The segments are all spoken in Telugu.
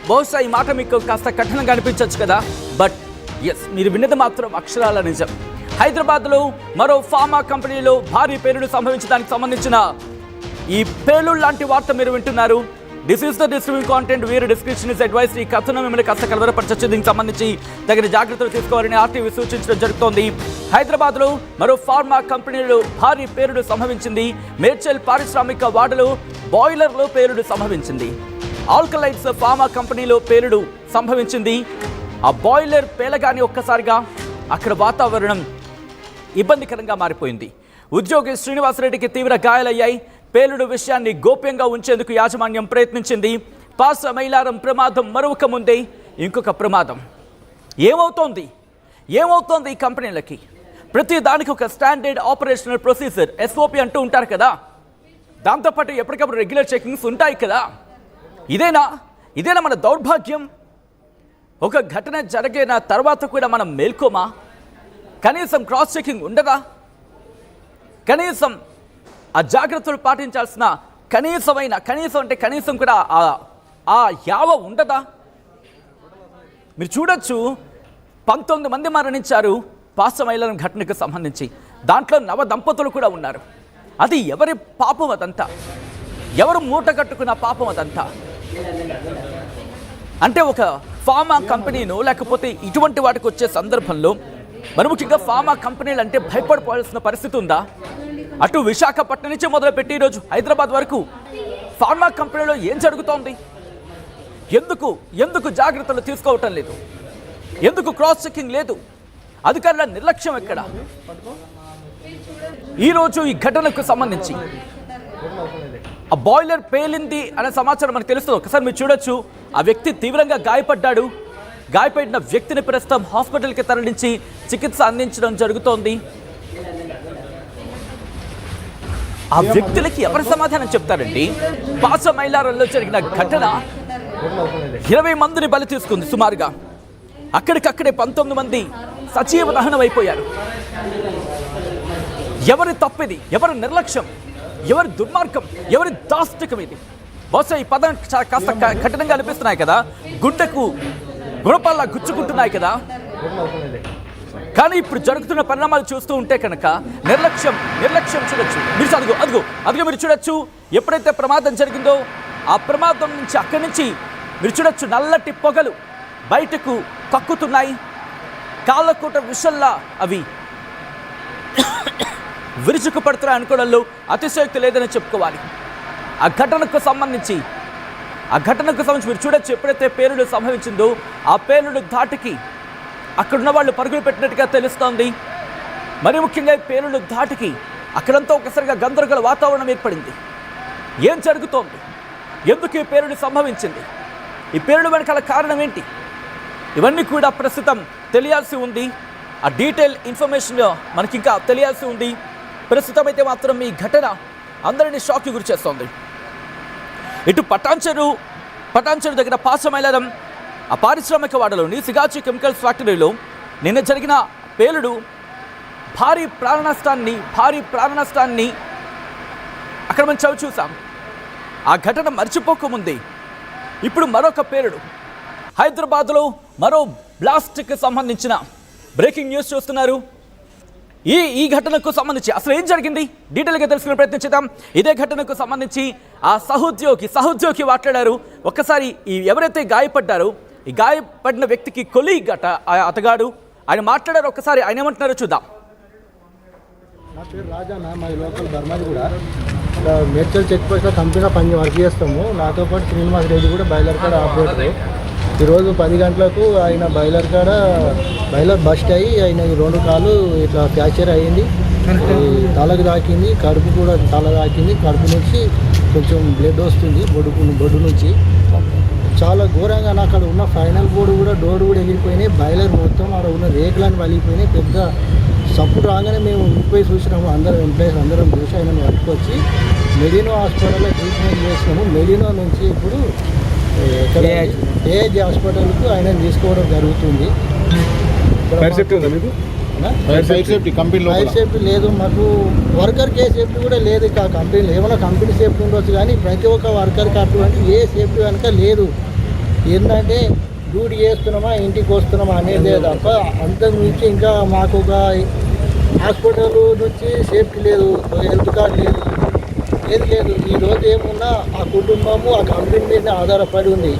బహుశా ఈ మాట మీకు కాస్త కఠినంగా అనిపించవచ్చు కదా, బట్ ఎస్, మీరు విన్నది మాత్రం అక్షరాల నిజం. హైదరాబాద్లో మరో ఫార్మా కంపెనీలో భారీ పేలుడు సంభవించడానికి సంబంధించిన ఈ పేలుడు లాంటి వార్త మీరు వింటున్నారు. This is the distributing content, వీరి డిస్క్రిప్షన్ ఇస్ అడ్వైస్. ఈ కథను మిమ్మల్ని కాస్త కలవరపరచచ్చు. దీనికి సంబంధించి తగిన జాగ్రత్తలు తీసుకోవాలని ఆర్టీవీ సూచించడం జరుగుతోంది. హైదరాబాద్లో మరో ఫార్మా కంపెనీలో భారీ పేలుడు సంభవించింది. మేడ్చల్ పారిశ్రామిక వాడలో బాయిలర్లో పేలుడు సంభవించింది. ఆల్కలైట్స్ ఫార్మా కంపెనీలో పేలుడు సంభవించింది. ఆ బాయిలర్ పేలగానే ఒక్కసారిగా అక్కడ వాతావరణం ఇబ్బందికరంగా మారిపోయింది. ఉద్యోగి శ్రీనివాసరెడ్డికి తీవ్ర గాయాలయ్యాయి. పేలుడు విషయాన్ని గోప్యంగా ఉంచేందుకు యాజమాన్యం ప్రయత్నించింది. పాస మైలారం ప్రమాదం మరొక ముందే ఇంకొక ప్రమాదం. ఏమవుతోంది ఈ కంపెనీలకి? ప్రతి దానికి ఒక స్టాండర్డ్ ఆపరేషనల్ ప్రొసీజర్ SOP అంటూ ఉంటారు కదా, దాంతోపాటు ఎప్పటికప్పుడు రెగ్యులర్ చెకింగ్స్ ఉంటాయి కదా. ఇదేనా మన దౌర్భాగ్యం? ఒక ఘటన జరిగిన తర్వాత కూడా మనం మేల్కోమా? కనీసం క్రాస్ చెకింగ్ ఉండదా? కనీసం ఆ జాగ్రత్తలు పాటించాల్సిన కనీసం కూడా ఆ యావ ఉండదా? మీరు చూడొచ్చు, 19 మంది మరణించారు పాసమైలం ఘటనకు సంబంధించి. దాంట్లో నవ దంపతులు కూడా ఉన్నారు. అది ఎవరి పాపం అదంతా? ఎవరు మూట కట్టుకున్న పాపం అదంతా? అంటే ఒక ఫార్మా కంపెనీను, లేకపోతే ఇటువంటి వాటికి వచ్చే సందర్భంలో మరి ముఖ్యంగా ఫార్మా కంపెనీలు అంటే భయపడిపోవాల్సిన పరిస్థితి ఉందా? అటు విశాఖపట్నం నుంచి మొదలుపెట్టి ఈరోజు హైదరాబాద్ వరకు ఫార్మా కంపెనీలో ఏం జరుగుతోంది? ఎందుకు జాగ్రత్తలు తీసుకోవటం లేదు? ఎందుకు క్రాస్ చెకింగ్ లేదు? అధికారుల నిర్లక్ష్యం ఎక్కడ? ఈరోజు ఈ ఘటనకు సంబంధించి ఆ బాయిలర్ పేలింది అనే సమాచారం మనకు తెలుస్తుంది. ఒకసారి మీరు చూడొచ్చు, ఆ వ్యక్తి తీవ్రంగా గాయపడ్డాడు. గాయపడిన వ్యక్తిని ప్రస్తుతం హాస్పిటల్కి తరలించి చికిత్స అందించడం జరుగుతోంది. ఆ వ్యక్తులకి ఎవరు సమాధానం చెప్తారండి? పాస మైలారంలో జరిగిన ఘటన 20 మందిని బలి తీసుకుంది సుమారుగా. అక్కడికక్కడే 19 మంది సజీవ దహనం అయిపోయారు. ఎవరి తప్పిది? ఎవరి నిర్లక్ష్యం? ఎవరి దుర్మార్గం? ఎవరి దాష్టికం ఇది? బహుశా ఈ పదం కాస్త కఠినంగా అనిపిస్తున్నాయి కదా, గుణపాల్లా గుచ్చుకుంటున్నాయి కదా. కానీ ఇప్పుడు జరుగుతున్న పరిణామాలు చూస్తూ ఉంటే కనుక నిర్లక్ష్యం చూడొచ్చు. మీరు అదిగో మీరు చూడొచ్చు, ఎప్పుడైతే ప్రమాదం జరిగిందో ఆ ప్రమాదం నుంచి అక్కడి నుంచి మీరు చూడొచ్చు, నల్లటి పొగలు బయటకు కక్కుతున్నాయి. కాళ్ళకూట విషల్లా అవి విరుచుకు పడుతున్నాయి అనుకోవడంలో అతిశయోక్తి లేదని చెప్పుకోవాలి. ఆ ఘటనకు సంబంధించి మీరు చూడొచ్చు, ఎప్పుడైతే పేలుడు సంభవించిందో ఆ పేలుడు ధాటికి అక్కడున్న వాళ్ళు పరుగులు పెట్టినట్టుగా తెలుస్తోంది. మరి ముఖ్యంగా పేలుడు ధాటికి అక్కడంతా ఒకసారిగా గందరగోళ వాతావరణం ఏర్పడింది. ఏం జరుగుతోంది? ఎందుకు ఈ పేలుడు సంభవించింది? ఈ పేలుడు వెనకాల కారణం ఏంటి? ఇవన్నీ కూడా ప్రస్తుతం తెలియాల్సి ఉంది. ఆ డీటెయిల్ ఇన్ఫర్మేషన్ మనకి ఇంకా తెలియాల్సి ఉంది. ప్రస్తుతం అయితే మాత్రం ఈ ఘటన అందరినీ షాక్కి గురి చేస్తోంది. ఇటు పటాన్చెరు దగ్గర పాసమైలారం ఆ పారిశ్రామిక వాడలోని సిగాచి కెమికల్స్ ఫ్యాక్టరీలో నిన్న జరిగిన పేలుడు భారీ ప్రాణ నష్టాన్ని అక్కడ మనం చూసాం. ఆ ఘటన మర్చిపోకముందే ఇప్పుడు మరొక పేలుడు హైదరాబాద్లో మరో బ్లాస్ట్కి సంబంధించిన బ్రేకింగ్ న్యూస్ చూస్తున్నారు. ఈ ఘటనకు సంబంధించి అసలు ఏం జరిగింది డీటెయిల్గా తెలుసుకునే ప్రయత్నం చేద్దాం. ఇదే ఘటనకు సంబంధించి ఆ సహోద్యోగి మాట్లాడారు. ఒక్కసారి ఎవరైతే గాయపడ్డారో ఈ గాయపడిన వ్యక్తికి కొలీగ్ అతగాడు, ఆయన మాట్లాడారు. ఒక్కసారి ఆయన ఏమంటున్నారో చూద్దాం. నా పేరు రాజానా, మాది లోకల్ ధర్మాది కూడా మేడ్చల్ చెక్ పోస్ట్లో కంపెనీలో వర్క్ చేస్తాము. నాతో పాటు శ్రీనివాస్ రెడ్డి కూడా బాయిలర్ కాడ ఆపరేటర్. ఈరోజు 10 గంటలకు ఆయన బాయిలర్ బస్ట్ అయ్యి ఆయన 2 కాళ్ళు ఇట్లా ఫ్రాక్చర్ అయ్యింది. తలకు తాకింది, కడుపు కూడా తల తాకింది. కడుపు నుంచి కొంచెం బ్లడ్ వస్తుంది బొడ్డు నుంచి. చాలా ఘోరంగా అక్కడ ఉన్న ఫైనల్ డోర్ కూడా ఎగిరిపోయినాయి. బాయిలర్ మొత్తం అక్కడ ఉన్న రేకులను వలిగిపోయినాయి. పెద్ద సప్పుడు రాగానే మేము ఇంటిపోయి చూసినాము. అందరం ఎంప్లాయీస్ అందరం చూసి ఆయన పట్టుకొచ్చి మెడినో హాస్పిటల్లో ట్రీట్మెంట్ చేసినాము. మెడినో నుంచి ఇప్పుడు ఏజ్ హాస్పిటల్కు ఆయన తీసుకోవడం జరుగుతుంది. ఫైర్ సేఫ్టీ లేదు మాకు, వర్కర్కి ఏ సేఫ్టీ కూడా లేదు. ఇక కంపెనీలో ఏమైనా కంపెనీ సేఫ్టీ ఉండొచ్చు, కానీ ప్రతి ఒక్క వర్కర్కి అటువంటి ఏ సేఫ్టీ కనుక లేదు. ఏంటంటే డ్యూటీ చేస్తున్నామా ఇంటికి వస్తున్నామా అనేది తప్ప అంతకు మించి ఇంకా మాకు ఒక హాస్పిటల్ నుంచి సేఫ్టీ లేదు, హెల్త్ కార్డు లేదు, ఏది లేదు. ఈరోజు ఏమున్నా ఆ కుటుంబము ఆ కంపెనీ మీద ఆధారపడి ఉంది.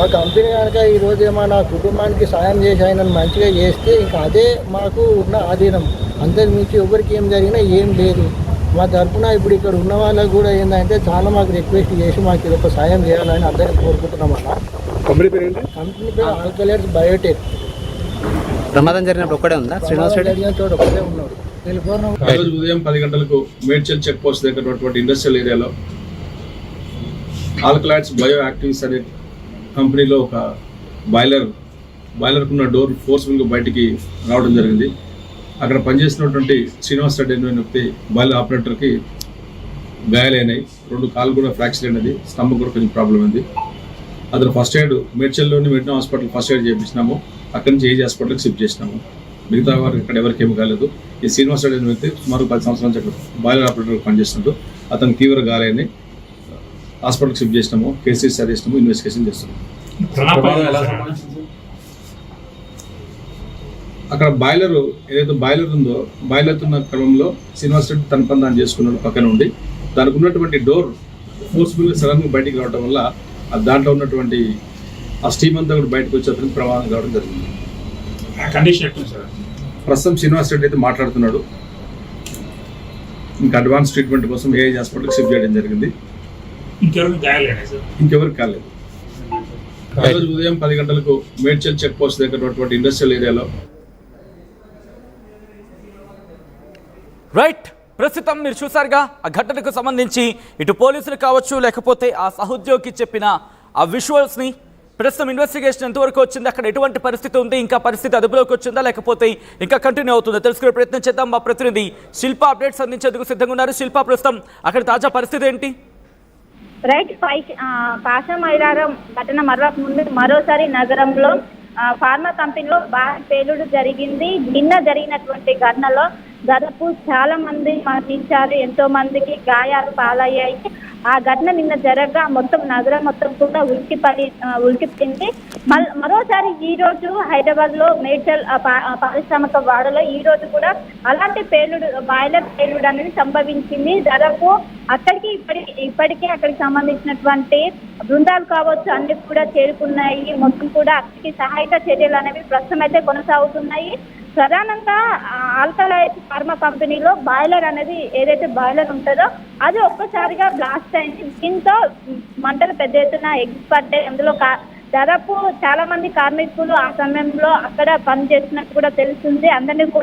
ఆ కంపెనీ కనుక ఈరోజు ఏమన్నా కుటుంబానికి సాయం చేసి ఆయన మంచిగా చేస్తే ఇంకా అదే మాకు ఉన్న ఆధీనం. అంతకు మించి ఎవరికి ఏం జరిగినా ఏం లేదు. మా తరఫున ఇప్పుడు ఇక్కడ ఉన్న వాళ్ళకు కూడా ఏంటంటే చాలా మాకు రిక్వెస్ట్ చేసి మాకు ఇది ఒక సాయం చేయాలని అందరికీ కోరుకుంటున్నాం అన్న. కంపెనీ పేరు ఏంటి? కంపెనీ పేరు ఆల్కలైట్స్ బయోటెక్. ప్రమాదం జరిగినప్పుడు ఒక్కడే ఉందా శ్రీనివాస్ రెడ్డి? జరిగిన చోట ఒకటే ఉన్నాడు. రోజు ఉదయం 10 గంటలకు మేడ్చల్ చెక్ పోస్ట్ దగ్గర ఉన్నటువంటి ఇండస్ట్రియల్ ఏరియాలో ఆల్కలైట్స్ బయో యాక్టివ్స్ అనే కంపెనీలో ఒక బాయిలర్కున్న డోర్ ఫోర్స్ఫుల్గా బయటికి రావడం జరిగింది. అక్కడ పనిచేసినటువంటి శ్రీనివాస్ రెడ్డి అనే వ్యక్తి బాయిలర్ ఆపరేటర్కి గాయాలైనాయి. 2 కాళ్ళు కూడా ఫ్రాక్చర్ అయినది, స్టమక్ కూడా కొంచెం ప్రాబ్లం అయింది. అతను ఫస్ట్ ఎయిడ్ మేడ్చల్లోని మెడినా హాస్పిటల్ ఫస్ట్ ఎయిడ్ చేయించినాము. అక్కడి నుంచి ఏజీ హాస్పిటల్కి షిఫ్ట్ చేసినాము. మిగతా వారికి ఇక్కడ ఎవరికి ఏమి కాలేదు. ఈ శ్రీనివాస్ రెడ్డి అనే వ్యక్తి సుమారు 10 సంవత్సరాల నుంచి అక్కడ బాయిలర్ ఆపరేటర్ పనిచేస్తుంటూ అతను తీవ్ర గాయాలని హాస్పిటల్కి షిఫ్ట్ చేసినాము. కేసీ సార్ చేసినాము, ఇన్వెస్టిగేషన్ చేస్తున్నాము. అక్కడ ఏదైతే బాయిలర్ ఉందో బాయిలర్ ఉన్న క్రమంలో శ్రీనివాస్ రెడ్డి తన పని దాన్ని చేసుకున్నాడు పక్కన ఉండి. దానికి ఉన్నటువంటి డోర్ ఫోర్స్ఫుల్గా సడన్గా బయటికి రావడం వల్ల దాంట్లో ఉన్నటువంటి ఆ స్టీమ్ అంతా కూడా బయటకు వచ్చి అతనికి ప్రమాదం కావడం జరిగింది. ప్రస్తుతం శ్రీనివాస్ రెడ్డి అయితే మాట్లాడుతున్నాడు. ఇంకా అడ్వాన్స్ ట్రీట్మెంట్ కోసం ఏఐజీ హాస్పిటల్కి షిఫ్ట్ చేయడం జరిగింది. ఇంకెవరికి కాలేదు. రోజు ఉదయం 10 గంటలకు మేడ్చల్ చెక్ పోస్ట్ దగ్గర ఉన్నటువంటి ఇండస్ట్రియల్ ఏరియాలో రైట్. ప్రస్తుతం మీరు చూసారుగా ఆ ఘటనకు సంబంధించి ఇటు పోలీసులు కావచ్చు లేకపోతే ఆ సహోద్యోగి చెప్పిన ఆ విజువల్స్ని. ప్రస్తుతం ఇన్వెస్టిగేషన్ ఎంతవరకు వచ్చింది, అక్కడ ఎటువంటి పరిస్థితి ఉంది, ఇంకా పరిస్థితి అదుపులోకి వచ్చిందా లేకపోతే ఇంకా కంటిన్యూ అవుతుందో తెలుసుకునే ప్రయత్నం చేద్దాం. మా ప్రతినిధి శిల్ప అప్డేట్స్ అందించేందుకు సిద్ధంగా ఉన్నారు. శిల్ప, ప్రస్తుతం అక్కడ తాజా పరిస్థితి ఏంటి? రైట్. పాషమైలారం ఘటన ముందు మరోసారి నగరంలో ఫార్మా కంపెనీలో భారీ పేలుడు జరిగింది. నిన్న జరిగినటువంటి ఘటనలో దాదాపు చాలా మంది మరణించారు, ఎంతో మందికి గాయాలు పాలయ్యాయి. ఆ ఘటన నిన్న జరగగా మొత్తం నగరం మొత్తం కూడా ఉలికిపోయింది. మరోసారి ఈ రోజు హైదరాబాద్ లో మేడ్చల్ పారిశ్రామిక వాడలో ఈ రోజు కూడా అలాంటి బాయిలర్ పేలుడు అనేది సంభవించింది. దాదాపు అక్కడికి ఇప్పటికే అక్కడికి సంబంధించినటువంటి బృందాలు కావచ్చు అన్ని కూడా చేరుకున్నాయి. మొత్తం కూడా అక్కడికి సహాయక చర్యలు అనేవి ప్రస్తుతం అయితే కొనసాగుతున్నాయి. ప్రధానంగా ఆల్కలైట్ ఫార్మా కంపెనీలో బాయిలర్ అనేది ఏదైతే బాయిలర్ ఉంటుందో అది ఒక్కసారిగా బ్లాస్ట్ అయింది. దీంతో మంటలు పెద్ద ఎత్తున ఎగిసిపడ్డాయి. అందులో దాదాపు చాలా మంది కార్మికులు ఆ సమయంలో అక్కడ పని చేస్తున్నట్టు కూడా తెలుస్తుంది. అందరినీ కూడా